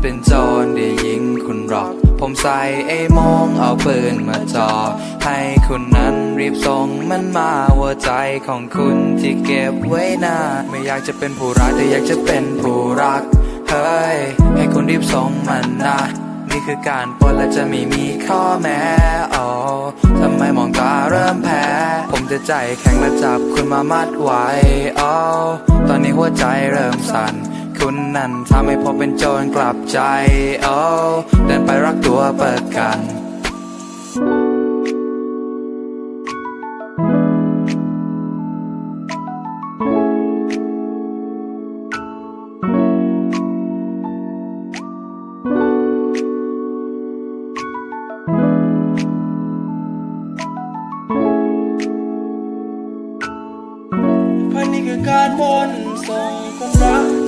เป็นโจรได้ยิงคุณหรอกผมใส่ไอ้โมงเอาปืนมาจ่อให้คุณนั้นรีบส่งมันมาหัวใจของคุณที่เก็บไว้นานไม่อยากจะเป็นผู้ร้ายแต่อยากจะเป็นผู้รักเฮ้ยให้คุณรีบส่งมันนะนี่คือการปล้นและจะไม่มีข้อแม้อ๋อทำไมมองตาเริ่มแพ้ผมจะใจแข็งและจับคุณมามัดไว้อ๋อตอนนี้หัวใจเริ่มสั่นคุณนั้นทำให้ผมเป็นโจรกลับใจโอ้เดินไปรักตัวเปิดกันเพราะนี่คือการปล้นส่งคนรัก